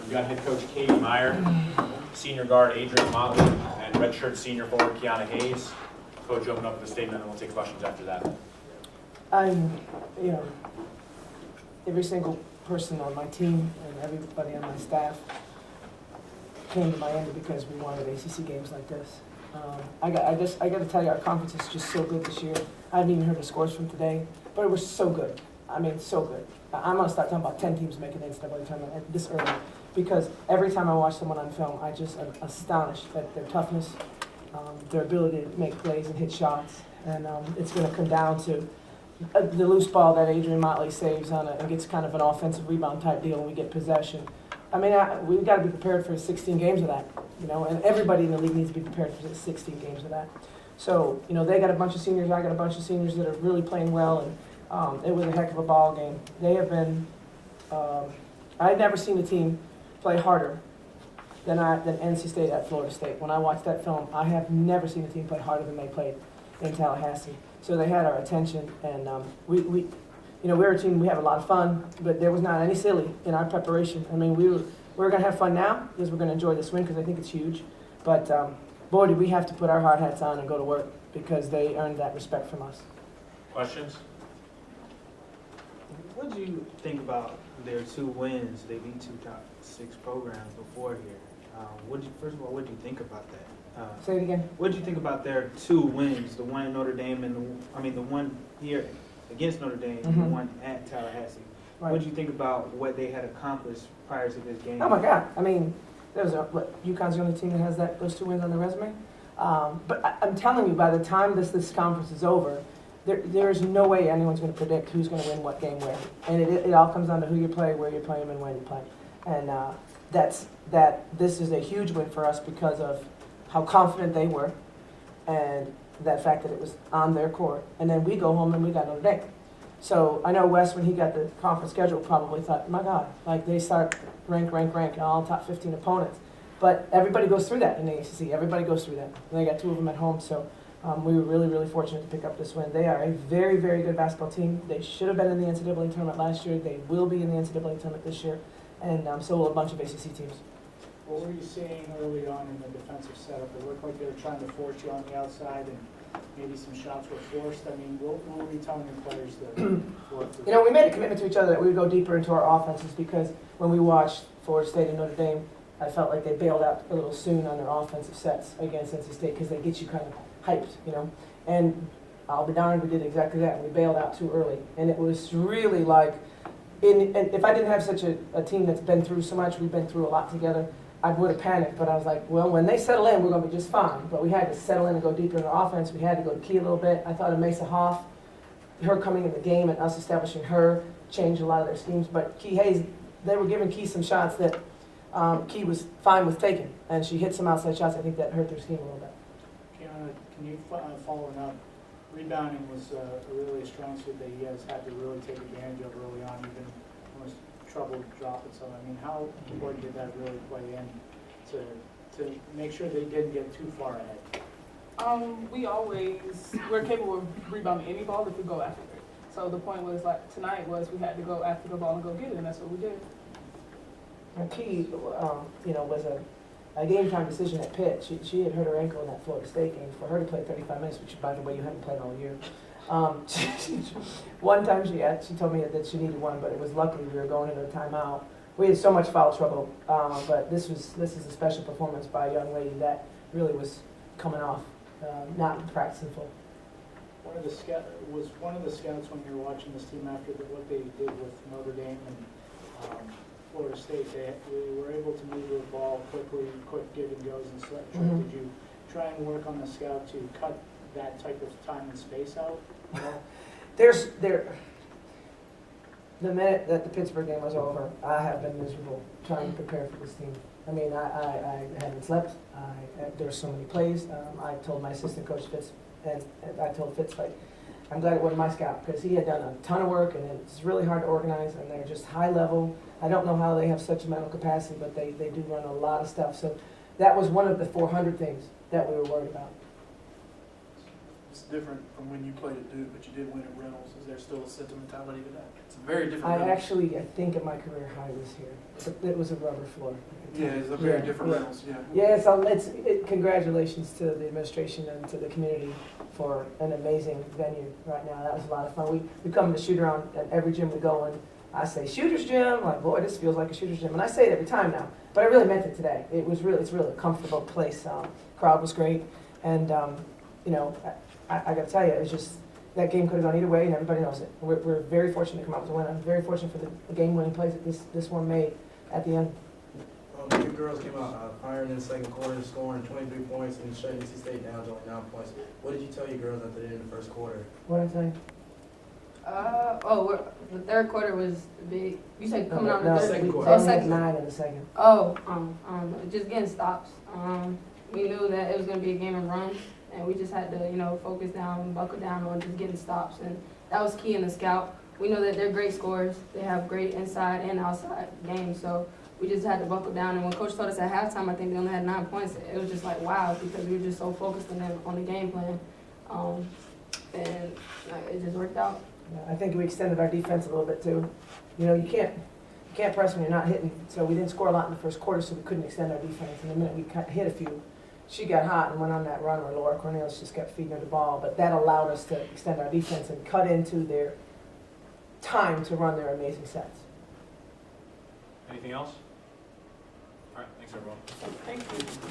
We've got head coach Katie Meyer, senior guard Adrian Motley, and redshirt senior forward Kiana Hayes. Coach, open up with a statement and we'll take questions after that. Every single person on my team and everybody on my staff came to Miami because we wanted ACC games like this. I got to tell you, our conference is just so good this year. I haven't even heard the scores from today, but it was so good. I mean, so good. I'm going to start talking about 10 teams making the NCAA tournament this early because every time I watch someone on film, I just am astonished at their toughness, their ability to make plays and hit shots. And it's going to come down to the loose ball that Adrian Motley saves on it and gets kind of an offensive rebound type deal when we get possession. I mean, we've got to be prepared for 16 games of that, and everybody in the league needs to be prepared for 16 games of that. So, they got a bunch of seniors, I got a bunch of seniors that are really playing well, and it was a heck of a ball game. They have been, I've never seen a team play harder than NC State at Florida State. When I watched that film, I have never seen a team play harder than they played in Tallahassee. So they had our attention, and we're a team, we have a lot of fun, but there was not any silly in our preparation. I mean, we're going to have fun now because we're going to enjoy this win because I think it's huge. But boy, did we have to put our hard hats on and go to work because they earned that respect from us. Questions? What do you think about their 2 wins? They beat 2 top 6 programs before here. First of all, what do you think about that? Say it again. What do you think about their 2 wins? The one in Notre Dame and the one here against Notre Dame and the one at Tallahassee. Right. What do you think about what they had accomplished prior to this game? Oh my God! I mean, UConn's the only team that has those 2 wins on their resume. But I'm telling you, by the time this conference is over, there is no way anyone's going to predict who's going to win what game where, and it all comes down to who you play, where you play them, and when you play. And this is a huge win for us because of how confident they were, and that fact that it was on their court. And then we go home and we got Notre Dame. So I know Wes, when he got the conference schedule, probably thought, my God, like they start rank, all top 15 opponents. But everybody goes through that in the ACC. Everybody goes through that. And they got 2 of them at home. So we were really, really fortunate to pick up this win. They are a very, very good basketball team. They should have been in the NCAA tournament last year. They will be in the NCAA tournament this year. And so will a bunch of ACC teams. What were you seeing early on in the defensive setup? It looked like they were trying to force you on the outside and maybe some shots were forced. I mean, what were you telling your players to work through? We made a commitment to each other that we would go deeper into our offenses because when we watched Florida State and Notre Dame, I felt like they bailed out a little soon on their offensive sets against NC State because they get you kind of hyped, And I'll be darned, we did exactly that. We bailed out too early. And it was really like, and if I didn't have such a team that's been through so much, we've been through a lot together, I would have panicked, but I was like, well, when they settle in, we're going to be just fine. But we had to settle in and go deeper in the offense. We had to go to Key a little bit. I thought of Mesa Hoff, her coming in the game and us establishing her changed a lot of their schemes. But Key Hayes, they were giving Key some shots that Key was fine with taking. And she hit some outside shots. I think that hurt their scheme a little bit. Kiana, can you, following up, rebounding was really a strong suit that you guys had to really take advantage of early on, even almost trouble dropping some. I mean, how important did that really play in to make sure they didn't get too far ahead? We're capable of rebounding any ball if we go after it. So the point was, like, tonight was we had to go after the ball and go get it, and that's what we did. And Key, was a game time decision at Pitt. She had hurt her ankle in that Florida State game. For her to play 35 minutes, which, by the way, you haven't played all year. One time she told me that she needed one, but it was luckily we were going into a timeout. We had so much foul trouble, but this is a special performance by a young lady that really was coming off, not practicing full. One of the scouts when you were watching this team after what they did with Notre Dame and Florida State, they were able to move the ball quickly, quick give and goes and such. Did you try and work on the scout to cut that type of time and space out? The minute that the Pittsburgh game was over, I have been miserable trying to prepare for this team. I mean, I haven't slept. There were so many plays. I told my assistant coach Fitz, and I told Fitz, like, I'm glad it wasn't my scout because he had done a ton of work, and it's really hard to organize, and they're just high level. I don't know how they have such a mental capacity, but they do run a lot of stuff. So that was one of the 400 things that we were worried about. it's different from when you played at Duke, but you did win at Reynolds. Is there still a sentimentality to that? It's a very different. I Reynolds. actually, I think my career high was here. It was a rubber floor. Yeah, it's a very Yeah, different yeah. Reynolds, yeah. Yeah, congratulations to the administration and to the community for an amazing venue right now. That was a lot of fun. We come to shoot around at every gym we go in. I say shooter's gym, like boy, this feels like a shooter's gym, and I say it every time now. But I really meant it today. It's really a comfortable place. Crowd was great, and you know, I got to tell you, it's just that game could have gone either way, and everybody knows it. We're very fortunate to come out with a win. I'm very fortunate for the game-winning plays that this one made at the end. Your girls came out firing in the second quarter, scoring 23 points, and shutting NC State down to only 9 points. What did you tell your girls at the end of the first quarter? What did I tell you? The third quarter was big. You said coming out No, of the second third quarter. They Oh, had second. 9 in the second. Just getting stops. We knew that it was gonna be a game of runs, and we just had to, focus down and buckle down on just getting stops, and that was key in the scout. We know that they're great scorers. They have great inside and outside games, so we just had to buckle down. And when Coach told us at halftime, I think they only had 9 points. It was just like wow, because we were just so focused on the game plan, and it just worked out. Yeah, I think we extended our defense a little bit too. You can't press when you're not hitting. So we didn't score a lot in the first quarter, so we couldn't extend our defense. And the minute we hit a few, she got hot and went on that run where Laura Cornelius just kept feeding her the ball. But that allowed us to extend our defense and cut into their time to run their amazing sets. Anything else? All right, thanks everyone. Thank you.